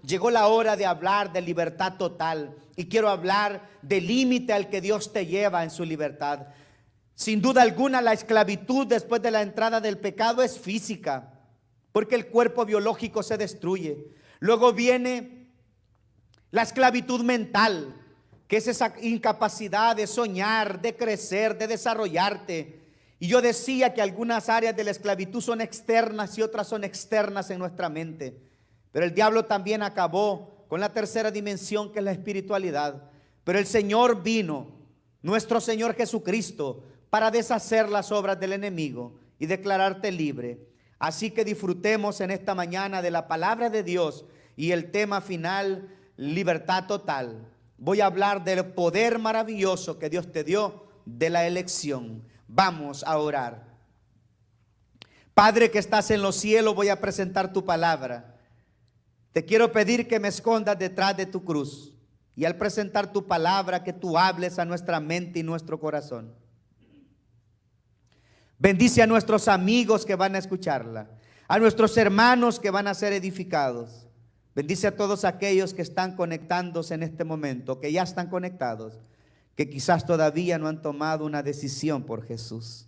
llegó la hora de hablar de libertad total. Y quiero hablar del límite al que Dios te lleva en su libertad. Sin duda alguna, la esclavitud después de la entrada del pecado es física, porque el cuerpo biológico se destruye. Luego viene la esclavitud mental, que es esa incapacidad de soñar, de crecer, de desarrollarte. Y yo decía que algunas áreas de la esclavitud son externas y otras son externas en nuestra mente. Pero el diablo también acabó con la tercera dimensión, que es la espiritualidad. Pero el Señor vino, nuestro Señor Jesucristo, para deshacer las obras del enemigo y declararte libre. Así que disfrutemos en esta mañana de la palabra de Dios y el tema final, libertad total. Voy a hablar del poder maravilloso que Dios te dio de la elección. Vamos a orar. Padre que estás en los cielos, voy a presentar tu palabra. Te quiero pedir que me escondas detrás de tu cruz y al presentar tu palabra, que tú hables a nuestra mente y nuestro corazón. Bendice a nuestros amigos que van a escucharla, a nuestros hermanos que van a ser edificados. Bendice a todos aquellos que están conectándose en este momento, que ya están conectados, que quizás todavía no han tomado una decisión por Jesús.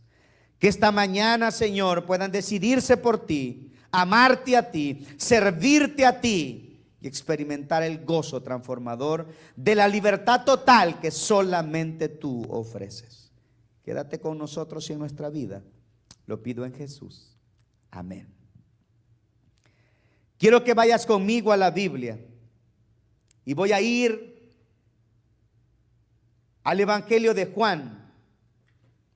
Que esta mañana, Señor, puedan decidirse por ti, amarte a ti, servirte a ti y experimentar el gozo transformador de la libertad total que solamente tú ofreces. Quédate con nosotros y en nuestra vida. Lo pido en Jesús. Amén. Quiero que vayas conmigo a la Biblia y voy a ir al Evangelio de Juan.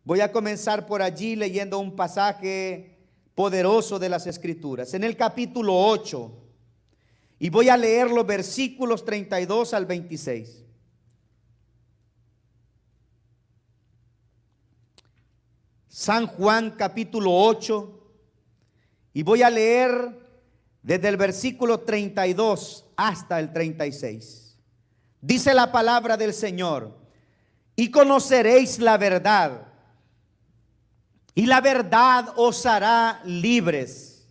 Voy a comenzar por allí leyendo un pasaje poderoso de las Escrituras, en el capítulo 8, y voy a leer los versículos 32 al 26. San Juan capítulo 8, y voy a leer desde el versículo 32 hasta el 36. Dice la palabra del Señor: y conoceréis la verdad, y la verdad os hará libres.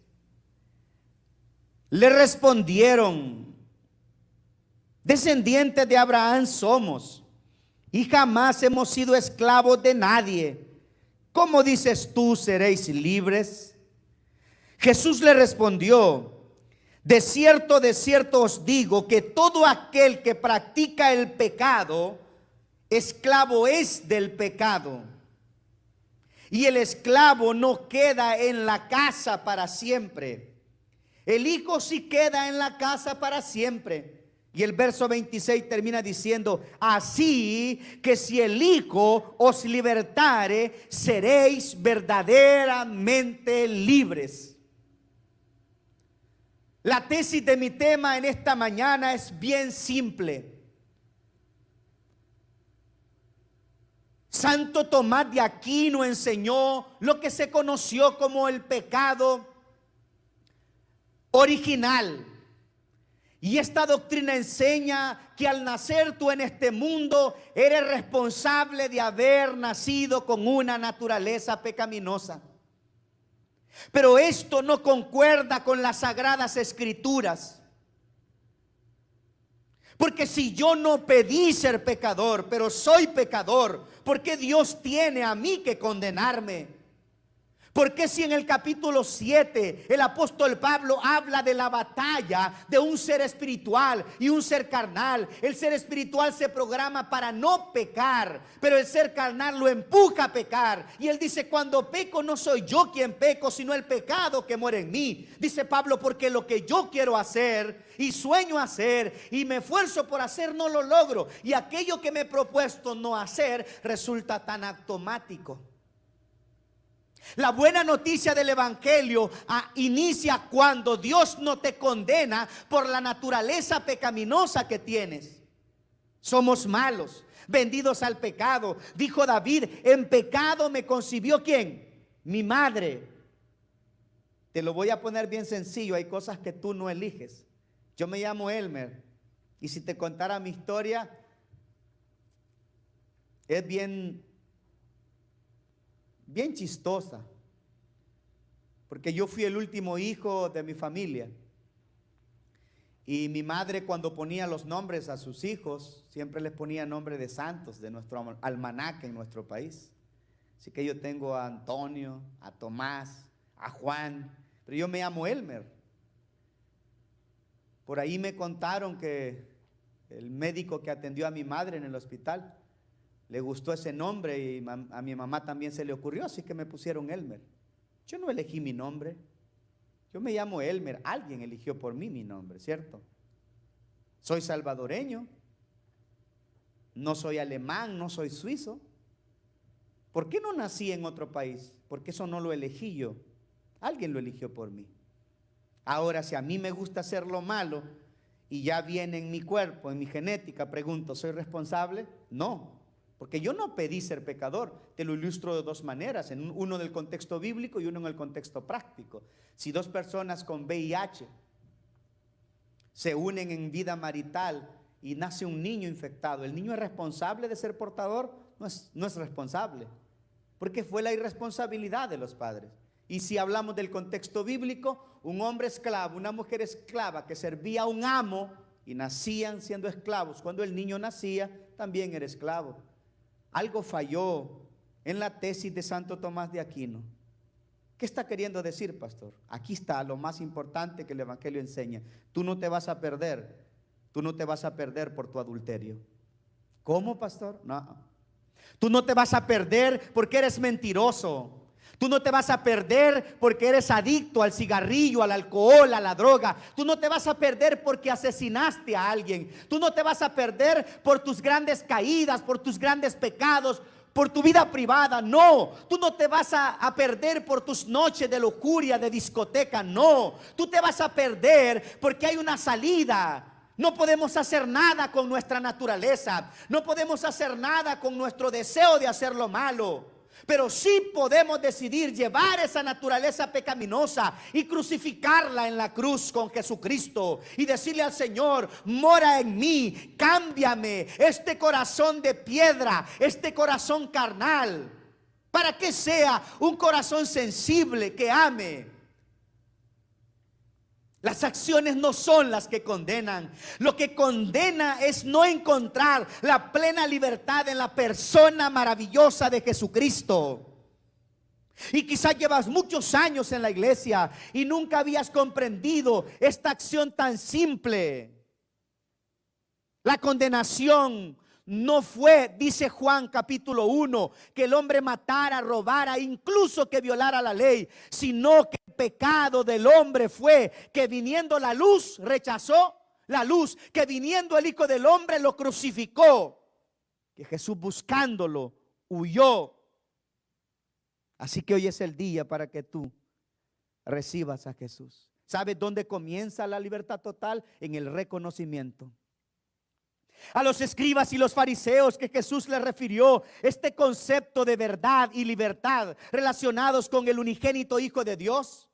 Le respondieron: descendientes de Abraham somos, y jamás hemos sido esclavos de nadie. ¿Cómo dices tú, seréis libres? Jesús le respondió: de cierto os digo que todo aquel que practica el pecado, esclavo es del pecado. Y el esclavo no queda en la casa para siempre. El hijo sí queda en la casa para siempre. Y el verso 26 termina diciendo: así que si el Hijo os libertare, seréis verdaderamente libres. La tesis de mi tema en esta mañana es bien simple. Santo Tomás de Aquino enseñó lo que se conoció como el pecado original. Y esta doctrina enseña que al nacer tú en este mundo eres responsable de haber nacido con una naturaleza pecaminosa. Pero esto no concuerda con las sagradas escrituras. Porque si yo no pedí ser pecador, pero soy pecador, ¿por qué Dios tiene a mí que condenarme? Porque si en el capítulo 7 el apóstol Pablo habla de la batalla de un ser espiritual y un ser carnal, el ser espiritual se programa para no pecar, pero el ser carnal lo empuja a pecar. Y él dice: cuando peco no soy yo quien peco, sino el pecado que muere en mí. Dice Pablo: porque lo que yo quiero hacer y sueño hacer y me esfuerzo por hacer, no lo logro. Y aquello que me he propuesto no hacer resulta tan automático. La buena noticia del Evangelio inicia cuando Dios no te condena por la naturaleza pecaminosa que tienes. Somos malos, vendidos al pecado. Dijo David: en pecado me concibió ¿quién? Mi madre. Te lo voy a poner bien sencillo, hay cosas que tú no eliges. Yo me llamo Elmer, y si te contara mi historia, es bien chistosa, porque yo fui el último hijo de mi familia Y mi madre, cuando ponía los nombres a sus hijos, siempre les ponía nombre de santos de nuestro almanaque en nuestro país. Así que yo tengo a Antonio, a Tomás, a Juan, pero yo me llamo Elmer. Por ahí me contaron que el médico que atendió a mi madre en el hospital le gustó ese nombre y a mi mamá también se le ocurrió, así que me pusieron Elmer. Yo no elegí mi nombre, yo me llamo Elmer, alguien eligió por mí mi nombre, ¿cierto? Soy salvadoreño, no soy alemán, no soy suizo. ¿Por qué no nací en otro país? Porque eso no lo elegí yo, alguien lo eligió por mí. Ahora, si a mí me gusta hacer lo malo y ya viene en mi cuerpo, en mi genética, pregunto, ¿soy responsable? No, porque yo no pedí ser pecador. Te lo ilustro de dos maneras, uno del contexto bíblico y uno en el contexto práctico. Si dos personas con VIH se unen en vida marital y nace un niño infectado, ¿el niño es responsable de ser portador? No es responsable, porque fue la irresponsabilidad de los padres. Y si hablamos del contexto bíblico, un hombre esclavo, una mujer esclava que servía a un amo y nacían siendo esclavos, cuando el niño nacía también era esclavo. Algo falló en la tesis de Santo Tomás de Aquino. ¿Qué está queriendo decir, pastor? Aquí está lo más importante que el Evangelio enseña. Tú no te vas a perder por tu adulterio. ¿Cómo, pastor? No. Tú no te vas a perder porque eres mentiroso. Tú no te vas a perder porque eres adicto al cigarrillo, al alcohol, a la droga. Tú no te vas a perder porque asesinaste a alguien. Tú no te vas a perder por tus grandes caídas, por tus grandes pecados, por tu vida privada. No, tú no te vas a perder por tus noches de lujuria, de discoteca. No, tú te vas a perder porque hay una salida. No podemos hacer nada con nuestra naturaleza. No podemos hacer nada con nuestro deseo de hacer lo malo. Pero sí podemos decidir llevar esa naturaleza pecaminosa y crucificarla en la cruz con Jesucristo y decirle al Señor: mora en mí, cámbiame este corazón de piedra, este corazón carnal, para que sea un corazón sensible que ame. Las acciones no son las que condenan. Lo que condena es no encontrar la plena libertad en la persona maravillosa de Jesucristo. Y quizás llevas muchos años en la iglesia y nunca habías comprendido esta acción tan simple. La condenación no fue, dice Juan capítulo 1, que el hombre matara, robara, incluso que violara la ley, sino que el pecado del hombre fue que viniendo la luz rechazó la luz, que viniendo el Hijo del Hombre lo crucificó, que Jesús buscándolo huyó. Así que hoy es el día para que tú recibas a Jesús. ¿Sabes dónde comienza la libertad total? En el reconocimiento. A los escribas y los fariseos que Jesús les refirió este concepto de verdad y libertad relacionados con el unigénito Hijo de Dios.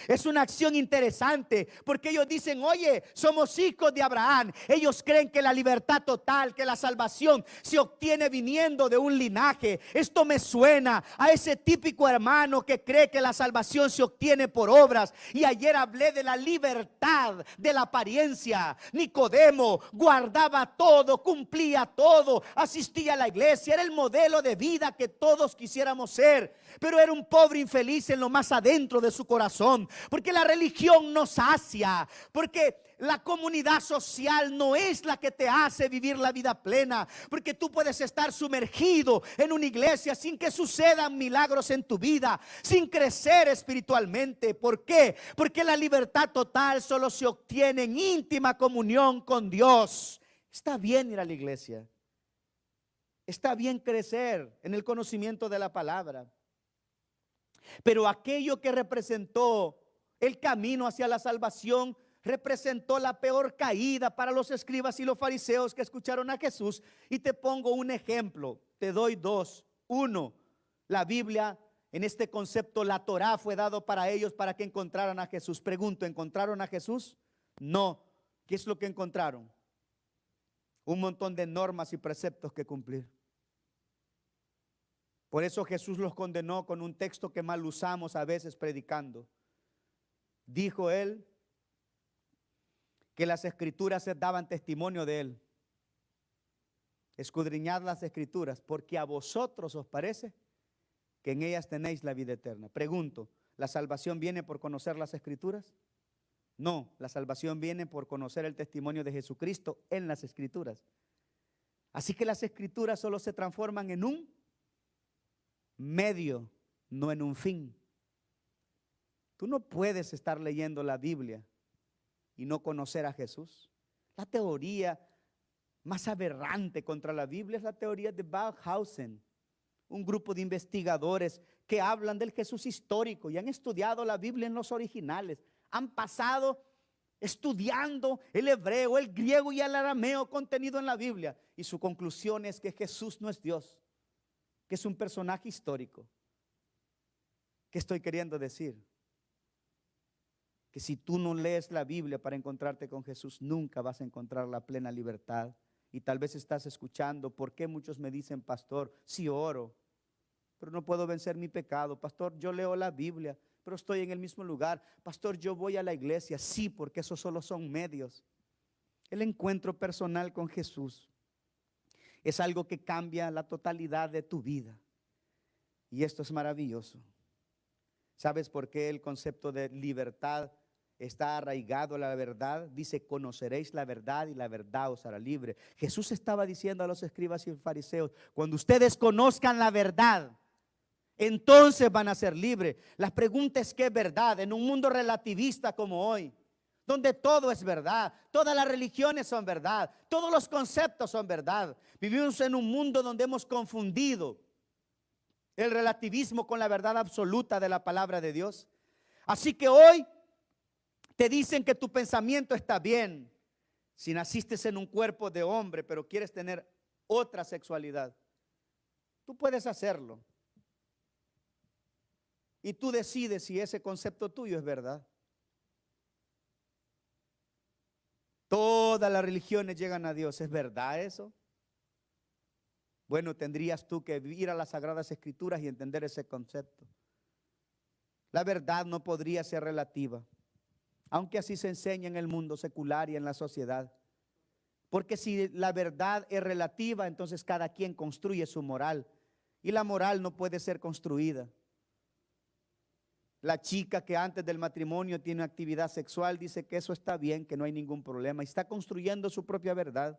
Es una acción interesante porque ellos dicen: oye, somos hijos de Abraham. Ellos creen que la libertad total, que la salvación se obtiene viniendo de un linaje. Esto me suena a ese típico hermano que cree que la salvación se obtiene por obras. Y ayer hablé de la libertad de la apariencia. Nicodemo guardaba todo, cumplía todo, asistía a la iglesia, era el modelo de vida que todos quisiéramos ser, pero era un pobre infeliz en lo más adentro de su corazón. Porque la religión nos sacia, porque la comunidad social no es la que te hace vivir la vida plena, porque tú puedes estar sumergido en una iglesia sin que sucedan milagros en tu vida, sin crecer espiritualmente. ¿Por qué? Porque la libertad total solo se obtiene en íntima comunión con Dios. Está bien ir a la iglesia, está bien crecer en el conocimiento de la palabra, pero aquello que representó el camino hacia la salvación representó la peor caída para los escribas y los fariseos que escucharon a Jesús. Y te pongo un ejemplo, te doy dos. Uno, la Biblia, en este concepto, la Torá fue dado para ellos para que encontraran a Jesús. Pregunto, ¿encontraron a Jesús? No. ¿Qué es lo que encontraron? Un montón de normas y preceptos que cumplir. Por eso Jesús los condenó con un texto que mal usamos a veces predicando. Dijo él que las escrituras daban testimonio de él. Escudriñad las escrituras, porque a vosotros os parece que en ellas tenéis la vida eterna. Pregunto, ¿la salvación viene por conocer las escrituras? No, la salvación viene por conocer el testimonio de Jesucristo en las escrituras. Así que las escrituras solo se transforman en un medio, no en un fin. Tú no puedes estar leyendo la Biblia y no conocer a Jesús. La teoría más aberrante contra la Biblia es la teoría de Wellhausen, un grupo de investigadores que hablan del Jesús histórico y han estudiado la Biblia en los originales. Han pasado estudiando el hebreo, el griego y el arameo contenido en la Biblia. Y su conclusión es que Jesús no es Dios, que es un personaje histórico. ¿Qué estoy queriendo decir? Que si tú no lees la Biblia para encontrarte con Jesús, nunca vas a encontrar la plena libertad. Y tal vez estás escuchando, ¿por qué muchos me dicen, pastor, sí oro, pero no puedo vencer mi pecado? Pastor, yo leo la Biblia, pero estoy en el mismo lugar. Pastor, yo voy a la iglesia. Sí, porque esos solo son medios. El encuentro personal con Jesús es algo que cambia la totalidad de tu vida. Y esto es maravilloso. ¿Sabes por qué el concepto de libertad está arraigado a la verdad? Dice, conoceréis la verdad y la verdad os hará libre. Jesús estaba diciendo a los escribas y fariseos, cuando ustedes conozcan la verdad, entonces van a ser libres. La pregunta es, ¿qué es verdad? En un mundo relativista como hoy, donde todo es verdad, todas las religiones son verdad, todos los conceptos son verdad. Vivimos en un mundo donde hemos confundido el relativismo con la verdad absoluta de la palabra de Dios. Así que hoy te dicen que tu pensamiento está bien si naciste en un cuerpo de hombre, pero quieres tener otra sexualidad. Tú puedes hacerlo. Y tú decides si ese concepto tuyo es verdad. Todas las religiones llegan a Dios. ¿Es verdad eso? Bueno, tendrías tú que ir a las Sagradas Escrituras y entender ese concepto. La verdad no podría ser relativa, aunque así se enseña en el mundo secular y en la sociedad. Porque si la verdad es relativa, entonces cada quien construye su moral. Y la moral no puede ser construida. La chica que antes del matrimonio tiene actividad sexual dice que eso está bien, que no hay ningún problema. Y está construyendo su propia verdad.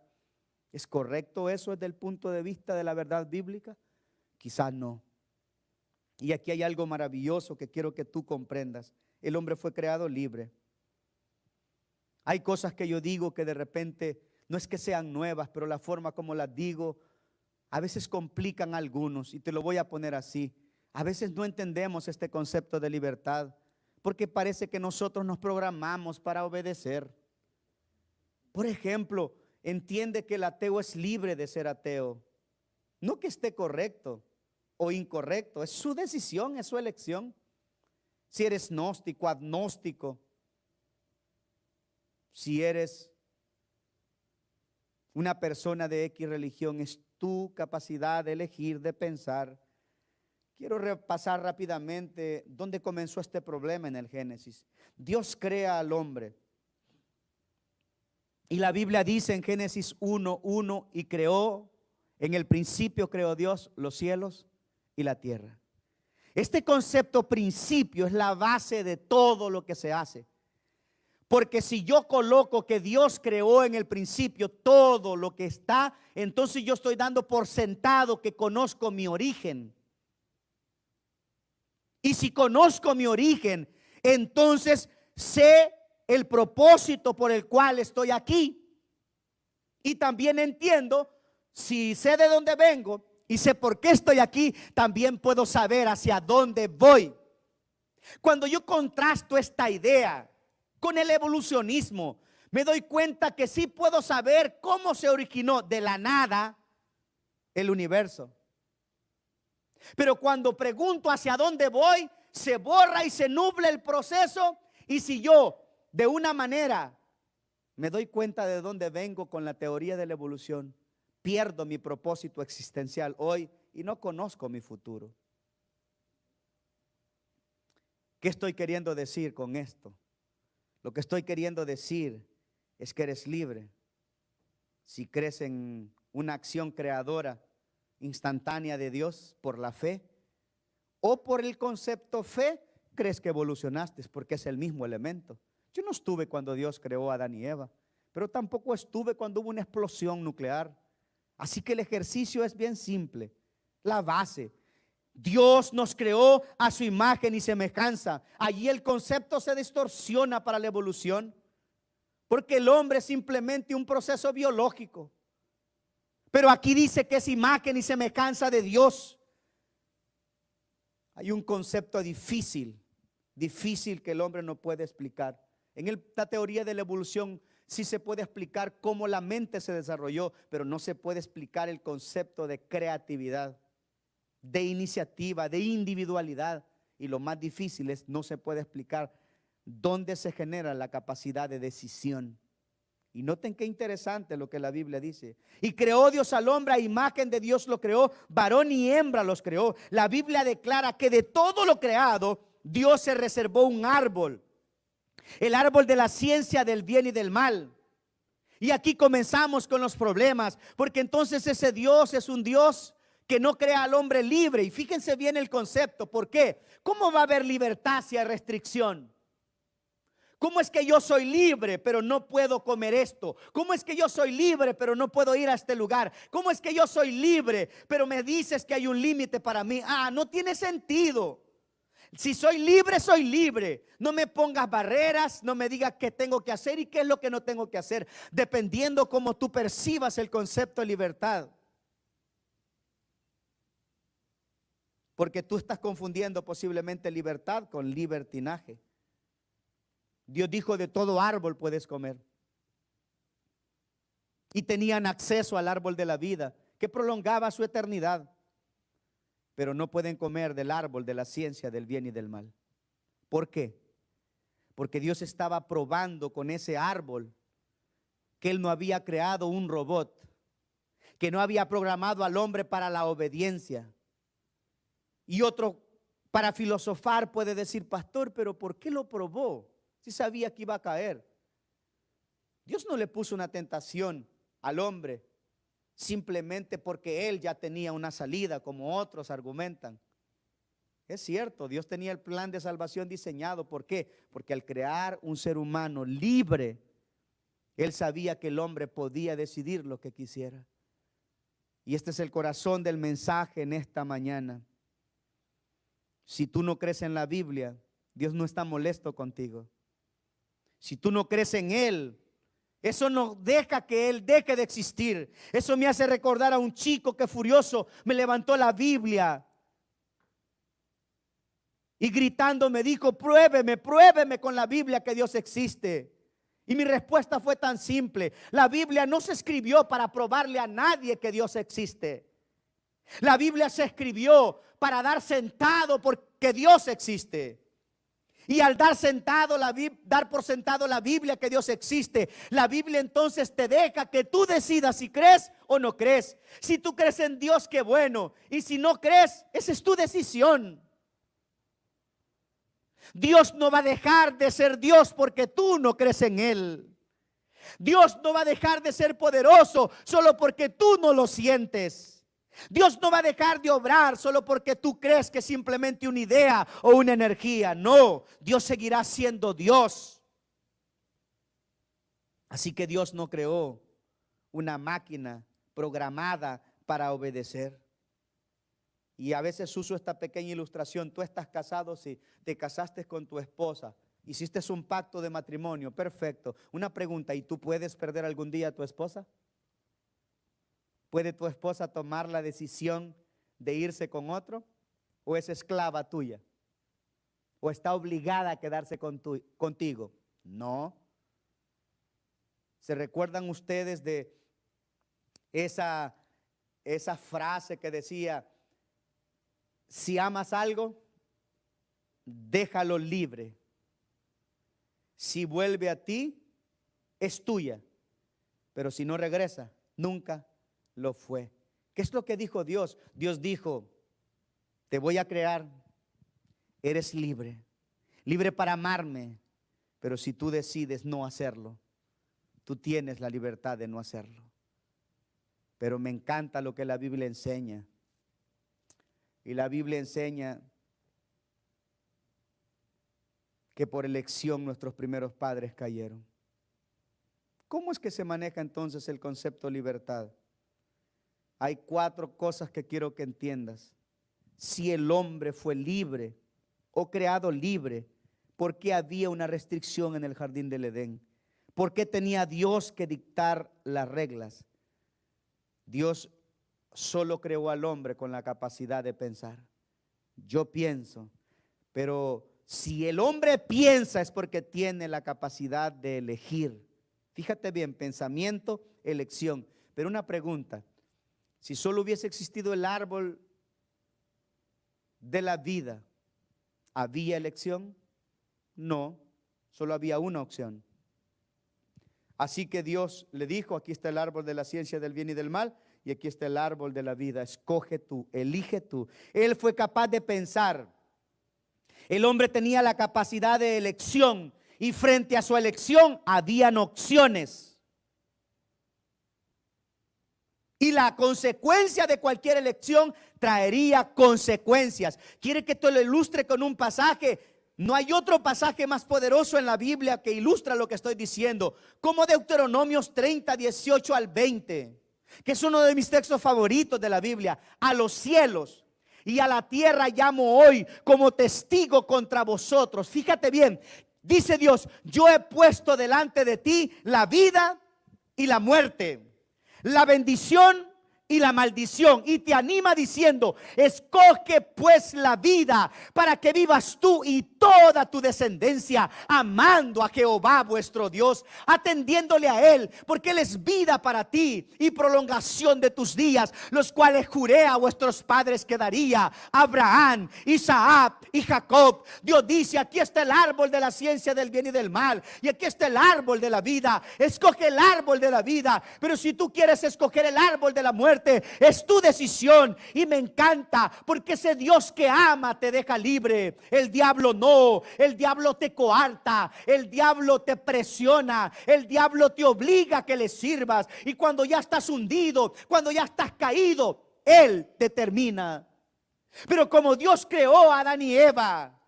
¿Es correcto eso desde el punto de vista de la verdad bíblica? Quizás no. Y aquí hay algo maravilloso que quiero que tú comprendas. El hombre fue creado libre. Hay cosas que yo digo que de repente no es que sean nuevas, pero la forma como las digo a veces complican a algunos. Y te lo voy a poner así. A veces no entendemos este concepto de libertad porque parece que nosotros nos programamos para obedecer. Por ejemplo, entiende que el ateo es libre de ser ateo. No que esté correcto o incorrecto, es su decisión, es su elección. Si eres gnóstico, agnóstico, si eres una persona de X religión, es tu capacidad de elegir, de pensar. Quiero repasar rápidamente dónde comenzó este problema en el Génesis. Dios crea al hombre. Y la Biblia dice en Génesis 1:1, y creó, en el principio creó Dios los cielos y la tierra. Este concepto principio es la base de todo lo que se hace. Porque si yo coloco que Dios creó en el principio todo lo que está, entonces yo estoy dando por sentado que conozco mi origen. Y si conozco mi origen, entonces sé el propósito por el cual estoy aquí. Y también entiendo, si sé de dónde vengo y sé por qué estoy aquí, también puedo saber hacia dónde voy. Cuando yo contrasto esta idea con el evolucionismo, me doy cuenta que sí puedo saber cómo se originó de la nada el universo. Pero cuando pregunto hacia dónde voy, se borra y se nubla el proceso. Y si yo de una manera me doy cuenta de dónde vengo con la teoría de la evolución, pierdo mi propósito existencial hoy y no conozco mi futuro. ¿Qué estoy queriendo decir con esto? Lo que estoy queriendo decir es que eres libre. Si crees en una acción creadora instantánea de Dios por la fe, o por el concepto fe, crees que evolucionaste porque es el mismo elemento. Yo no estuve cuando Dios creó a Adán y Eva, pero tampoco estuve cuando hubo una explosión nuclear. Así que el ejercicio es bien simple. La base: Dios nos creó a su imagen y semejanza. Allí el concepto se distorsiona para la evolución, porque el hombre es simplemente un proceso biológico. Pero aquí dice que es imagen y semejanza de Dios. Hay un concepto difícil que el hombre no puede explicar. En la teoría de la evolución sí se puede explicar cómo la mente se desarrolló, pero no se puede explicar el concepto de creatividad, de iniciativa, de individualidad. Y lo más difícil es, no se puede explicar dónde se genera la capacidad de decisión. Y noten qué interesante lo que la Biblia dice. Y creó Dios al hombre, a imagen de Dios lo creó, varón y hembra los creó. La Biblia declara que de todo lo creado, Dios se reservó un árbol. El árbol de la ciencia del bien y del mal. Y aquí comenzamos con los problemas, porque entonces ese Dios es un Dios que no crea al hombre libre. Y fíjense bien el concepto. ¿Por qué? ¿Cómo va a haber libertad si hay restricción? ¿Cómo es que yo soy libre pero no puedo comer esto? ¿Cómo es que yo soy libre pero no puedo ir a este lugar? ¿Cómo es que yo soy libre pero me dices que hay un límite para mí? No tiene sentido. Si soy libre, soy libre. No me pongas barreras, no me digas qué tengo que hacer y qué es lo que no tengo que hacer, dependiendo cómo tú percibas el concepto de libertad. Porque tú estás confundiendo posiblemente libertad con libertinaje. Dios dijo: de todo árbol puedes comer. Y tenían acceso al árbol de la vida, que prolongaba su eternidad. Pero no pueden comer del árbol de la ciencia del bien y del mal. ¿Por qué? Porque Dios estaba probando con ese árbol que Él no había creado un robot, que no había programado al hombre para la obediencia. Y otro, para filosofar, puede decir: pastor, pero ¿por qué lo probó si sabía que iba a caer? Dios no le puso una tentación al hombre simplemente porque él ya tenía una salida, como otros argumentan. Es cierto, Dios tenía el plan de salvación diseñado. ¿Por qué? Porque al crear un ser humano libre, Él sabía que el hombre podía decidir lo que quisiera. Y este es el corazón del mensaje en esta mañana. Si tú no crees en la Biblia, Dios no está molesto contigo. Si tú no crees en Él, eso no deja que Él deje de existir. Eso me hace recordar a un chico que furioso me levantó la Biblia y gritando me dijo: pruébeme, pruébeme con la Biblia que Dios existe. Y mi respuesta fue tan simple: la Biblia no se escribió para probarle a nadie que Dios existe. La Biblia se escribió para dar sentado porque Dios existe. Y al dar por sentado la Biblia que Dios existe, la Biblia entonces te deja que tú decidas si crees o no crees. Si tú crees en Dios, qué bueno. Y si no crees, esa es tu decisión. Dios no va a dejar de ser Dios porque tú no crees en Él. Dios no va a dejar de ser poderoso solo porque tú no lo sientes. Dios no va a dejar de obrar solo porque tú crees que es simplemente una idea o una energía. No, Dios seguirá siendo Dios. Así que Dios no creó una máquina programada para obedecer. Y a veces uso esta pequeña ilustración. Tú estás casado, sí, te casaste con tu esposa, hiciste un pacto de matrimonio, perfecto. Una pregunta: ¿y tú puedes perder algún día a tu esposa? ¿Puede tu esposa tomar la decisión de irse con otro? ¿O es esclava tuya? ¿O está obligada a quedarse contigo? No. ¿Se recuerdan ustedes de esa frase que decía: si amas algo, déjalo libre. Si vuelve a ti, es tuya. Pero si no regresa, nunca lo fue. ¿Qué es lo que dijo Dios? Dios dijo: te voy a crear, eres libre, libre para amarme, pero si tú decides no hacerlo, tú tienes la libertad de no hacerlo. Pero me encanta lo que la Biblia enseña. Y la Biblia enseña que por elección nuestros primeros padres cayeron. ¿Cómo es que se maneja entonces el concepto de libertad? Hay 4 cosas que quiero que entiendas. Si el hombre fue libre o creado libre, ¿por qué había una restricción en el jardín del Edén? ¿Por qué tenía Dios que dictar las reglas? Dios solo creó al hombre con la capacidad de pensar. Yo pienso, pero si el hombre piensa es porque tiene la capacidad de elegir. Fíjate bien, pensamiento, elección. Pero una pregunta, si solo hubiese existido el árbol de la vida, ¿había elección? No, solo había una opción. Así que Dios le dijo, aquí está el árbol de la ciencia del bien y del mal, y aquí está el árbol de la vida, escoge tú, elige tú. Él fue capaz de pensar. El hombre tenía la capacidad de elección, y frente a su elección habían opciones. Y la consecuencia de cualquier elección traería consecuencias. ¿Quiere que te lo ilustre con un pasaje? No hay otro pasaje más poderoso en la Biblia que ilustra lo que estoy diciendo, como Deuteronomios 30, 18 al 20, que es uno de mis textos favoritos de la Biblia. A los cielos y a la tierra llamo hoy como testigo contra vosotros. Fíjate bien, dice Dios, yo he puesto delante de ti la vida y la muerte, la bendición y la maldición, y te anima diciendo, escoge pues la vida para que vivas tú y toda tu descendencia, amando a Jehová vuestro Dios, atendiéndole a Él, porque Él es vida para ti y prolongación de tus días, los cuales juré a vuestros padres que daría, Abraham, Isaac y Jacob. Dios dice, aquí está el árbol de la ciencia del bien y del mal, y aquí está el árbol de la vida. Escoge el árbol de la vida, pero si tú quieres escoger el árbol de la muerte, es tu decisión. Y me encanta porque ese Dios que ama te deja libre. El diablo no, el diablo te coarta, el diablo te presiona, el diablo te obliga a que le sirvas, y cuando ya estás hundido, cuando ya estás caído, él te termina. Pero como Dios creó a Adán y Eva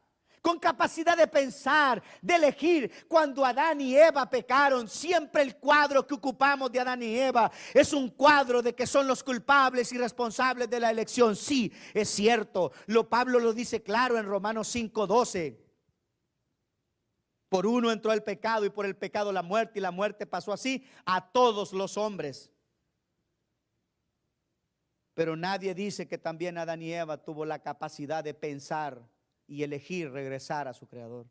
con capacidad de pensar, de elegir, cuando Adán y Eva pecaron, siempre el cuadro que ocupamos de Adán y Eva es un cuadro de que son los culpables y responsables de la elección. Sí, es cierto, Pablo lo dice claro en Romanos 5:12. Por uno entró el pecado, y por el pecado la muerte, y la muerte pasó así a todos los hombres. Pero nadie dice que también Adán y Eva tuvo la capacidad de pensar y elegir regresar a su Creador.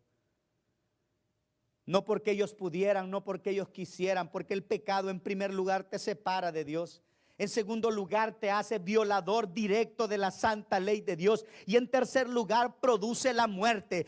No porque ellos pudieran, no porque ellos quisieran, porque el pecado en primer lugar te separa de Dios. En segundo lugar, te hace violador directo de la santa ley de Dios. Y en tercer lugar, produce la muerte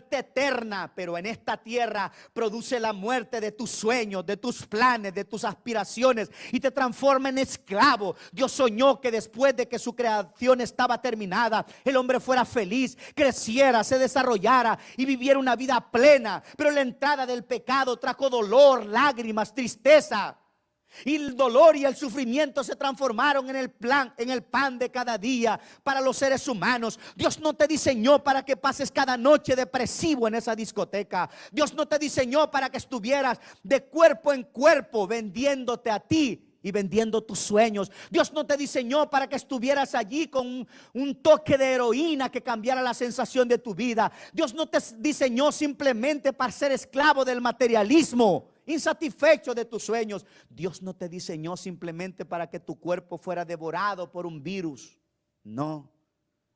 eterna. Pero en esta tierra produce la muerte de tus sueños, de tus planes, de tus aspiraciones, y te transforma en esclavo. Dios soñó que después de que su creación estaba terminada, el hombre fuera feliz, creciera, se desarrollara y viviera una vida plena. Pero la entrada del pecado trajo dolor, lágrimas, tristeza. Y el dolor y el sufrimiento se transformaron en el pan de cada día para los seres humanos. Dios no te diseñó para que pases cada noche depresivo en esa discoteca. Dios no te diseñó para que estuvieras de cuerpo en cuerpo vendiéndote a ti y vendiendo tus sueños. Dios no te diseñó para que estuvieras allí con un toque de heroína que cambiara la sensación de tu vida. Dios no te diseñó simplemente para ser esclavo del materialismo, insatisfecho de tus sueños. Dios no te diseñó simplemente para que tu cuerpo fuera devorado por un virus. No,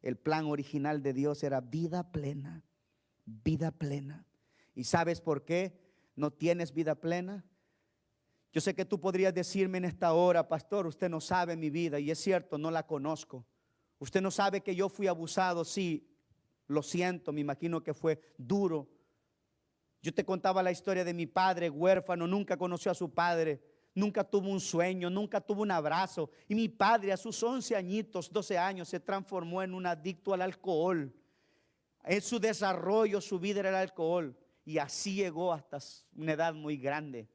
el plan original de Dios era vida plena, vida plena. ¿Y sabes por qué no tienes vida plena? Yo sé que tú podrías decirme en esta hora, pastor, usted no sabe mi vida, y es cierto, no la conozco. Usted no sabe que yo fui abusado. Sí, lo siento, me imagino que fue duro. Yo te contaba la historia de mi padre, huérfano, nunca conoció a su padre, nunca tuvo un sueño, nunca tuvo un abrazo. Y mi padre a sus 11 añitos, 12 años, se transformó en un adicto al alcohol. En su desarrollo, su vida era el alcohol. Y así llegó hasta una edad muy grande.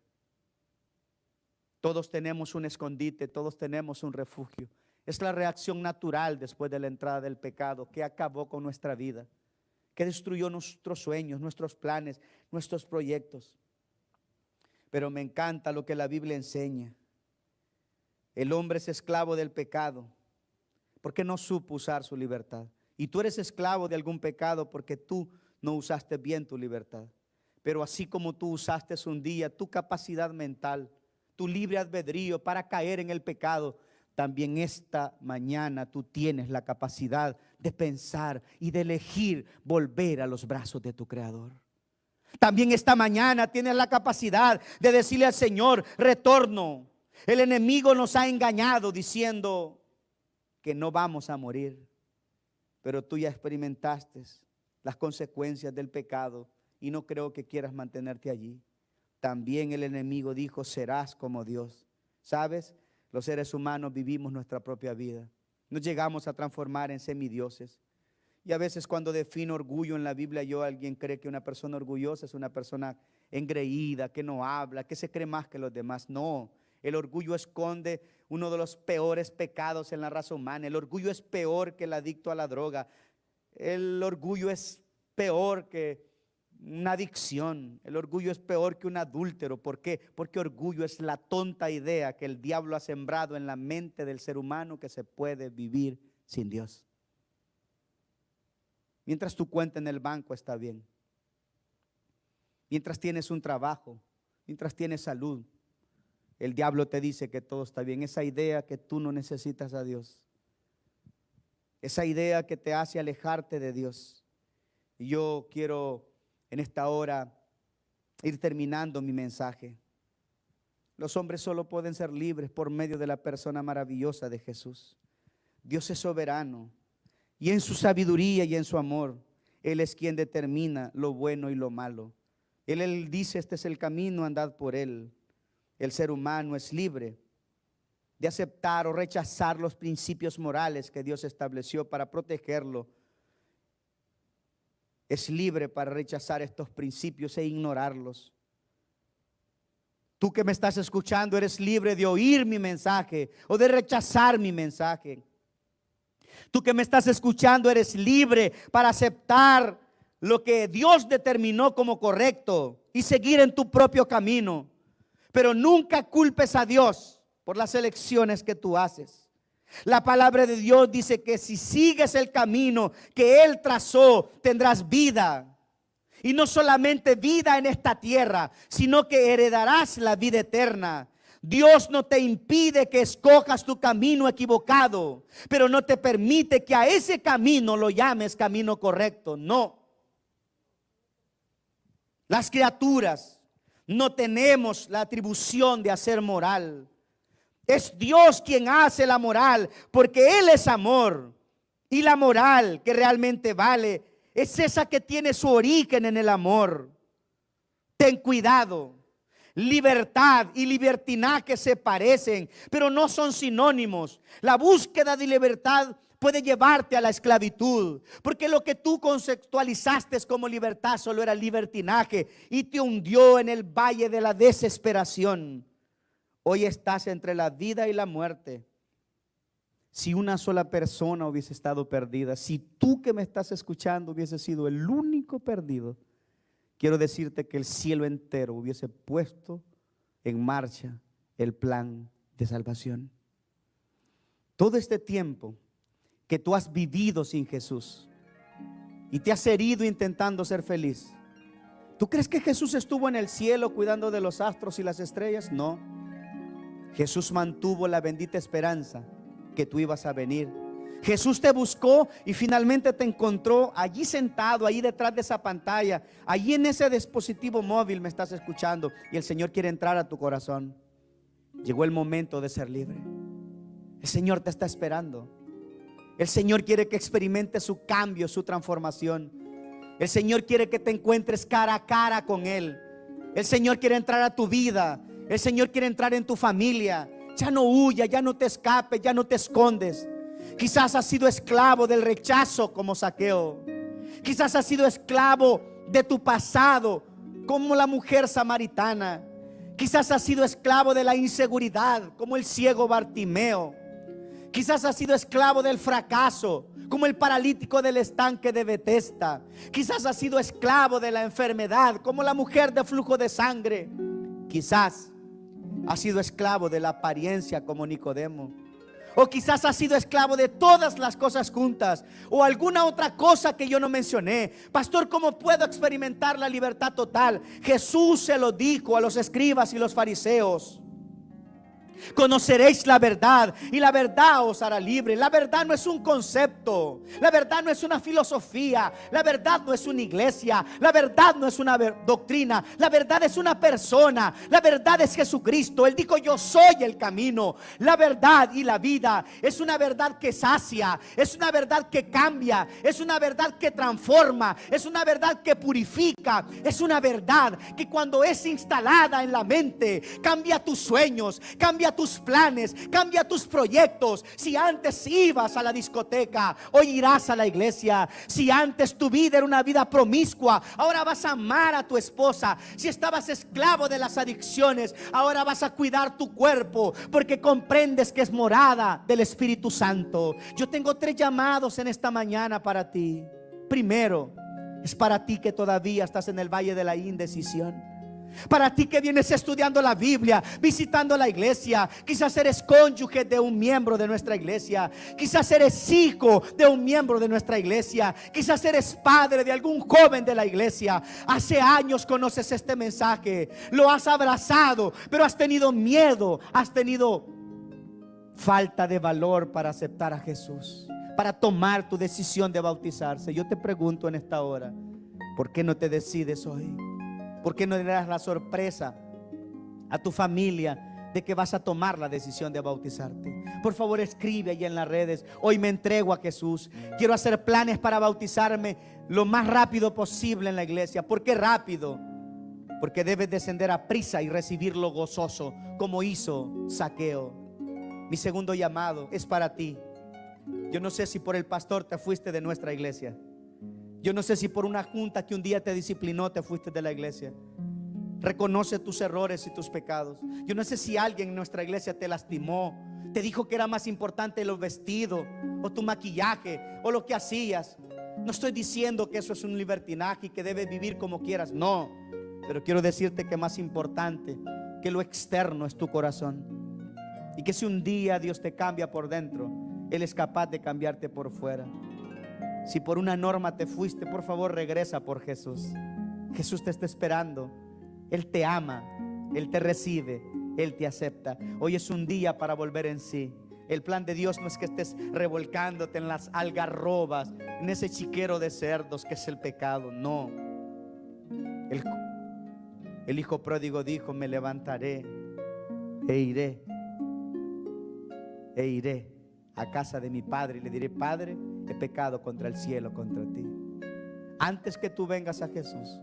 Todos tenemos un escondite, todos tenemos un refugio. Es la reacción natural después de la entrada del pecado que acabó con nuestra vida, que destruyó nuestros sueños, nuestros planes, nuestros proyectos. Pero me encanta lo que la Biblia enseña. El hombre es esclavo del pecado porque no supo usar su libertad. Y tú eres esclavo de algún pecado porque tú no usaste bien tu libertad. Pero así como tú usaste un día tu capacidad mental, tu libre albedrío para caer en el pecado, también esta mañana tú tienes la capacidad de pensar y de elegir volver a los brazos de tu Creador. También esta mañana tienes la capacidad de decirle al Señor: retorno. El enemigo nos ha engañado diciendo que no vamos a morir, pero tú ya experimentaste las consecuencias del pecado y no creo que quieras mantenerte allí. También el enemigo dijo: serás como Dios. ¿Sabes? Los seres humanos vivimos nuestra propia vida. Nos llegamos a transformar en semidioses. Y a veces cuando defino orgullo en la Biblia, alguien cree que una persona orgullosa es una persona engreída, que no habla, que se cree más que los demás. No, el orgullo esconde uno de los peores pecados en la raza humana. El orgullo es peor que el adicto a la droga. El orgullo es peor que una adicción. El orgullo es peor que un adúltero. ¿Por qué? Porque orgullo es la tonta idea que el diablo ha sembrado en la mente del ser humano que se puede vivir sin Dios. Mientras tu cuenta en el banco está bien, mientras tienes un trabajo, mientras tienes salud, el diablo te dice que todo está bien. Esa idea que tú no necesitas a Dios, esa idea que te hace alejarte de Dios. Y yo quiero en esta hora ir terminando mi mensaje. Los hombres solo pueden ser libres por medio de la persona maravillosa de Jesús. Dios es soberano. Y en su sabiduría y en su amor, Él es quien determina lo bueno y lo malo. Él dice: este es el camino, andad por él. El ser humano es libre de aceptar o rechazar los principios morales que Dios estableció para protegerlo. Es libre para rechazar estos principios e ignorarlos. Tú que me estás escuchando, eres libre de oír mi mensaje o de rechazar mi mensaje. Tú que me estás escuchando, eres libre para aceptar lo que Dios determinó como correcto y seguir en tu propio camino. Pero nunca culpes a Dios por las elecciones que tú haces. La palabra de Dios dice que si sigues el camino que Él trazó, tendrás vida. Y no solamente vida en esta tierra, sino que heredarás la vida eterna. Dios no te impide que escojas tu camino equivocado, pero no te permite que a ese camino lo llames camino correcto. No. Las criaturas no tenemos la atribución de hacer moral. Es Dios quien hace la moral, porque Él es amor. Y la moral que realmente vale es esa que tiene su origen en el amor. Ten cuidado. Libertad y libertinaje se parecen, pero no son sinónimos. La búsqueda de libertad puede llevarte a la esclavitud, porque lo que tú conceptualizaste como libertad solo era libertinaje y te hundió en el valle de la desesperación. Hoy estás entre la vida y la muerte. Si una sola persona hubiese estado perdida, si tú que me estás escuchando hubiese sido el único perdido, quiero decirte que el cielo entero hubiese puesto en marcha el plan de salvación. Todo este tiempo que tú has vivido sin Jesús y te has herido intentando ser feliz, ¿tú crees que Jesús estuvo en el cielo cuidando de los astros y las estrellas? No. Jesús mantuvo la bendita esperanza que tú ibas a venir. Jesús te buscó y finalmente te encontró allí sentado, ahí detrás de esa pantalla, allí en ese dispositivo móvil me estás escuchando, y el Señor quiere entrar a tu corazón. Llegó el momento de ser libre. El Señor te está esperando. El Señor quiere que experimentes su cambio, su transformación. El Señor quiere que te encuentres cara a cara con Él. El Señor quiere entrar a tu vida. El Señor quiere entrar en tu familia. Ya no huyas, ya no te escapes, ya no te escondes. Quizás has sido esclavo del rechazo como Zaqueo. Quizás has sido esclavo de tu pasado como la mujer samaritana. Quizás has sido esclavo de la inseguridad, como el ciego Bartimeo. Quizás has sido esclavo del fracaso, como el paralítico del estanque de Betesda. Quizás has sido esclavo de la enfermedad, como la mujer de flujo de sangre. Quizás has sido esclavo de la apariencia, como Nicodemo. O quizás has sido esclavo de todas las cosas juntas, o alguna otra cosa que yo no mencioné. Pastor, ¿cómo puedo experimentar la libertad total? Jesús se lo dijo a los escribas y los fariseos: conoceréis la verdad y la verdad os hará libre. La verdad no es un concepto, la verdad no es una filosofía, la verdad no es una iglesia, la verdad no es una doctrina, la verdad es una persona, la verdad es Jesucristo. Él dijo: yo soy el camino, la verdad y la vida. Es una verdad que sacia, es una verdad que cambia, es una verdad que transforma, es una verdad que purifica, es una verdad que cuando es instalada en la mente cambia tus sueños, cambia tus planes, cambia tus proyectos. Si antes ibas a la discoteca, hoy irás a la iglesia. Si antes tu vida era una vida promiscua, ahora vas a amar a tu esposa. Si estabas esclavo de las adicciones, ahora vas a cuidar tu cuerpo, porque comprendes que es morada del Espíritu Santo. Yo tengo 3 llamados en esta mañana para ti. Primero, es para ti que todavía estás en el valle de la indecisión. Para ti que vienes estudiando la Biblia, visitando la iglesia. Quizás eres cónyuge de un miembro de nuestra iglesia. Quizás eres hijo de un miembro de nuestra iglesia. Quizás eres padre de algún joven de la iglesia. Hace años conoces este mensaje, lo has abrazado, pero has tenido miedo, has tenido falta de valor para aceptar a Jesús, para tomar tu decisión de bautizarse. Yo te pregunto en esta hora, ¿por qué no te decides hoy? ¿Por qué no le das la sorpresa a tu familia de que vas a tomar la decisión de bautizarte? Por favor, escribe ahí en las redes: hoy me entrego a Jesús. Quiero hacer planes para bautizarme lo más rápido posible en la iglesia. ¿Por qué rápido? Porque debes descender a prisa y recibirlo gozoso, como hizo Zaqueo. Mi segundo llamado es para ti. Yo no sé si por el pastor te fuiste de nuestra iglesia. Yo no sé si por una junta que un día te disciplinó te fuiste de la iglesia. Reconoce tus errores y tus pecados. Yo no sé si alguien en nuestra iglesia te lastimó, te dijo que era más importante los vestidos o tu maquillaje o lo que hacías. No estoy diciendo que eso es un libertinaje y que debes vivir como quieras, no. Pero quiero decirte que más importante que lo externo es tu corazón. Y que si un día Dios te cambia por dentro, Él es capaz de cambiarte por fuera. Si por una norma te fuiste, por favor regresa por Jesús. Jesús te está esperando. Él te ama, Él te recibe, Él te acepta. Hoy es un día para volver en sí. El plan de Dios no es que estés revolcándote en las algarrobas, en ese chiquero de cerdos que es el pecado. No. El hijo pródigo dijo: me levantaré e iré a casa de mi padre y le diré: Padre, he pecado contra el cielo, contra ti. Antes que tú vengas a Jesús,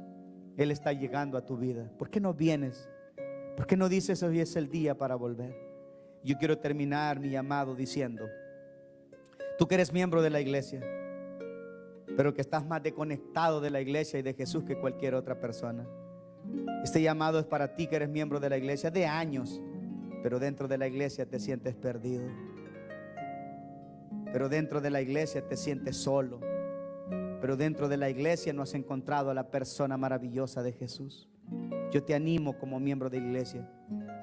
Él está llegando a tu vida. ¿Por qué no vienes? ¿Por qué no dices: hoy es el día para volver? Yo quiero terminar mi llamado diciendo: tú que eres miembro de la iglesia, pero que estás más desconectado de la iglesia y de Jesús que cualquier otra persona, este llamado es para ti que eres miembro de la iglesia de años, pero dentro de la iglesia te sientes perdido. Pero dentro de la iglesia te sientes solo. Pero dentro de la iglesia no has encontrado a la persona maravillosa de Jesús. Yo te animo como miembro de la iglesia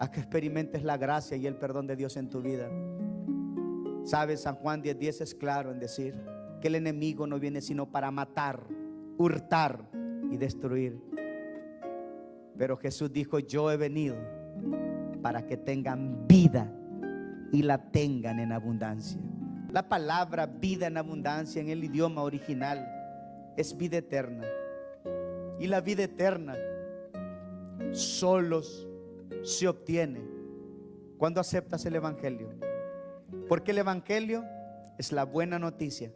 a que experimentes la gracia y el perdón de Dios en tu vida. Sabes, San Juan 10:10 es claro en decir que el enemigo no viene sino para matar, hurtar y destruir. Pero Jesús dijo: yo he venido para que tengan vida y la tengan en abundancia. La palabra vida en abundancia en el idioma original es vida eterna. Y la vida eterna solo se obtiene cuando aceptas el Evangelio. Porque el Evangelio es la buena noticia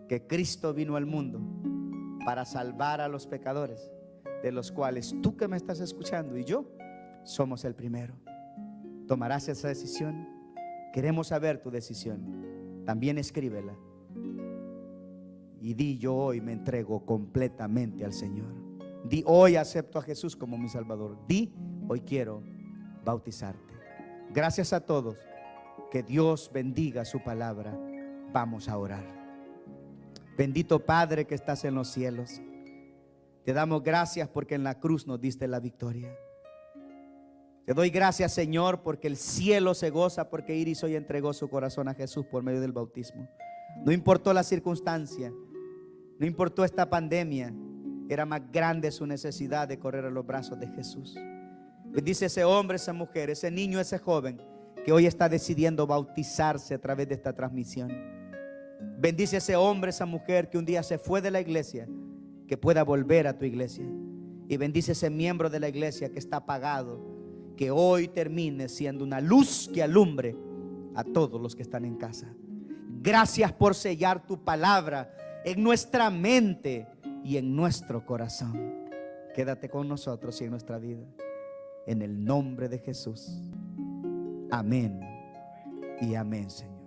que Cristo vino al mundo para salvar a los pecadores, de los cuales tú que me estás escuchando y yo somos el primero. ¿Tomarás esa decisión? Queremos saber tu decisión. También escríbela y di: yo hoy me entrego completamente al Señor. Di: hoy acepto a Jesús como mi Salvador. Di: hoy quiero bautizarte. Gracias a todos. Que Dios bendiga su palabra. Vamos a orar. Bendito Padre que estás en los cielos, te damos gracias porque en la cruz nos diste la victoria. Te doy gracias, Señor, porque el cielo se goza porque Iris hoy entregó su corazón a Jesús por medio del bautismo. No importó la circunstancia, no importó esta pandemia, era más grande su necesidad de correr a los brazos de Jesús. Bendice ese hombre, esa mujer, ese niño, ese joven que hoy está decidiendo bautizarse a través de esta transmisión. Bendice ese hombre, esa mujer que un día se fue de la iglesia, que pueda volver a tu iglesia. Y bendice ese miembro de la iglesia que está apagado, que hoy termine siendo una luz que alumbre a todos los que están en casa. Gracias por sellar tu palabra en nuestra mente y en nuestro corazón. Quédate con nosotros y en nuestra vida. En el nombre de Jesús. Amén y amén, Señor.